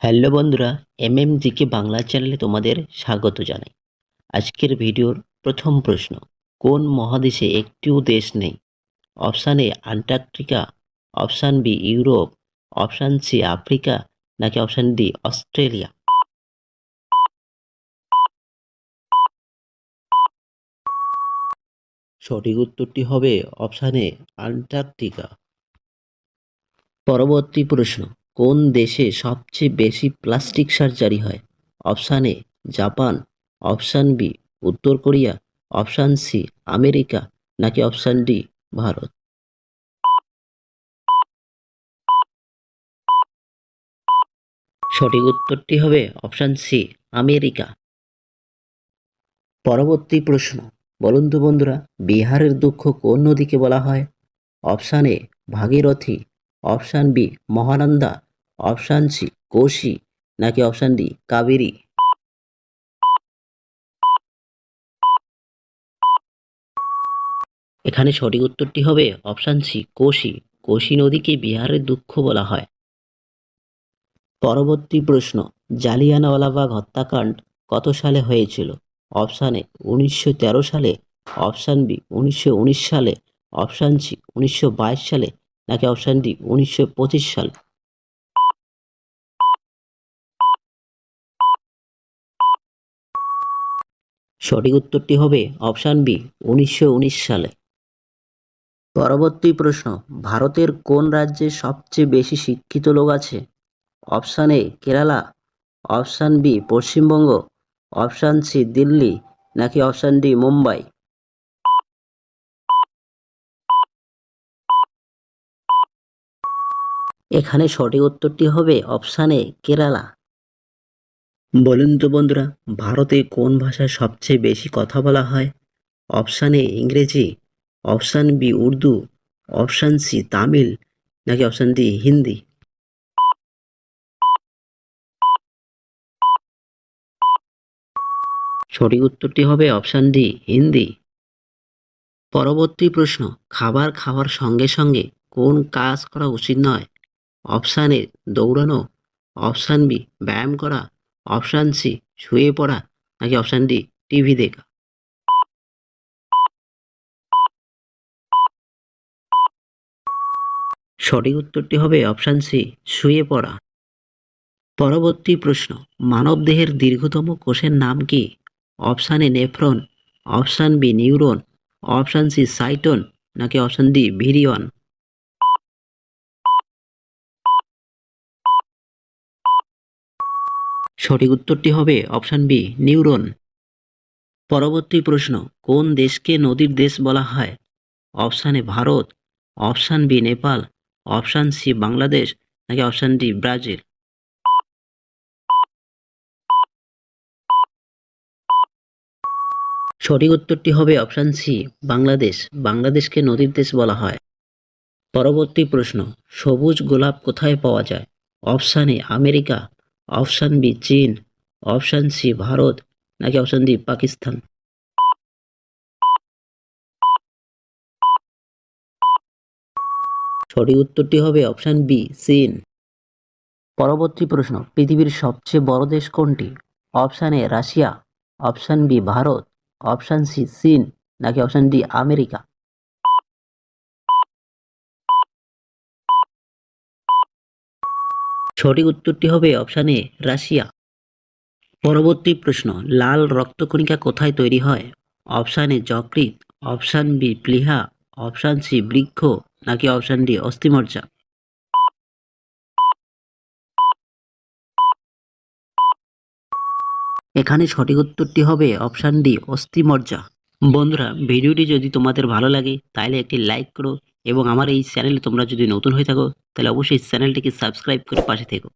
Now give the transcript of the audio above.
Hello বন্ধুরা, এমএমজিকে বাংলা চ্যানেলে তোমাদের স্বাগত জানাই। আজকের ভিডিওর প্রথম প্রশ্ন, কোন মহাদেশে একটিও দেশ নেই? Option A Antarctica, option B Europe, option C Africa, নাকি অপশান ডি অস্ট্রেলিয়া? সঠিক উত্তরটি হবে অপশান এ আন্টার্কটিকা। পরবর্তী প্রশ্ন, কোন দেশে সবচেয়ে বেশি প্লাস্টিক সার্জারি হয়? Option A Japan, option B উত্তর কোরিয়া, অপশান সি আমেরিকা, নাকি অপশান ডি ভারত? সঠিক উত্তরটি হবে অপশান সি আমেরিকা। পরবর্তী প্রশ্ন, বলুন তো বন্ধুরা, বিহারের দুঃখ কোন নদীকে বলা হয়? Option A Bhagirathi, option B Mahananda, option C Kosi, নাকি অপশান ডি কাবেরী? এখানে সঠিক উত্তরটি হবে অপশান সি কোশি। কোশি নদীকে বিহারের দুঃখ বলা হয়। পরবর্তী প্রশ্ন, জালিয়ানওয়ালাবাগ হত্যাকাণ্ড কত সালে হয়েছিল? অপশান এ 1913 সালে, অপশান বি 1919 সালে, অপশান সি 1922 সালে, নাকি অপশান ডি 1925 সালে? সঠিক উত্তরটি হবে অপশান বি 1919 সালে। পরবর্তী প্রশ্ন, ভারতের কোন রাজ্যে সবচেয়ে বেশি শিক্ষিত লোক আছে? Option A Kerala, option B Paschimbanga, option C Delhi, নাকি অপশান ডি মুম্বাই? এখানে সঠিক উত্তরটি হবে অপশান এ কেরালা। বলুন তো বন্ধুরা, ভারতে কোন ভাষায় সবচেয়ে বেশি কথা বলা হয়? Option A Ingreji, option B Urdu, option C Tamil, নাকি অপশান ডি হিন্দি? সঠিক উত্তরটি হবে অপশান ডি হিন্দি। পরবর্তী প্রশ্ন, খাবার খাওয়ার সঙ্গে সঙ্গে কোন কাজ করা উচিত নয়? অপশান এ দৌড়ানো, অপশান বি ব্যায়াম করা, অপশান সি শুয়ে পড়া, নাকি অপশান ডি টিভি দেখা? সঠিক উত্তরটি হবে অপশান সি শুয়ে পড়া। পরবর্তী প্রশ্ন, মানবদেহের দীর্ঘতম কোষের নাম কি? Option A nephron, option B neuron, option C cyton, নাকি অপশান ডি ভিরিয়ন? সঠিক উত্তরটি হবে অপশান বি নিউরন। পরবর্তী প্রশ্ন, কোন দেশকে নদীর দেশ বলা হয়? Option A Bharat, option B Nepal, option C Bangladesh, নাকি অপশান ডি ব্রাজিল? সঠিক উত্তরটি হবে অপশান সি বাংলাদেশ। বাংলাদেশকে নদীর দেশ বলা হয়। পরবর্তী প্রশ্ন, সবুজ গোলাপ কোথায় পাওয়া যায়? Option A America, option B Chin, option C Bharat, নাকি অপশান ডি পাকিস্তান? সঠিক উত্তরটি হবে অপশান বি চীন। পরবর্তী প্রশ্ন, পৃথিবীর সবচেয়ে বড় দেশ কোনটি? Option A Russia, option B Bharat, option C Chin, নাকি অপশান ডি আমেরিকা? সঠিক উত্তরটি হবে অপশান এ রাশিয়া। পরবর্তী প্রশ্ন, লাল রক্তকণিকা কোথায় তৈরি হয়? অপশান এ যকৃৎ, অপশান বি প্লীহা, অপশান সি বৃক্ক, নাকি অপশান ডি অস্থিমজ্জা? এখানে সঠিক উত্তরটি হবে অপশান ডি অস্থিমজ্জা। বন্ধুরা, ভিডিওটি যদি তোমাদের ভালো লাগে তাহলে একটি লাইক করো এবং আমার এই চ্যানেলে তোমরা যদি নতুন হয়ে থাকো তাহলে অবশ্যই চ্যানেলটিকে সাবস্ক্রাইব করে পাশে থেকো।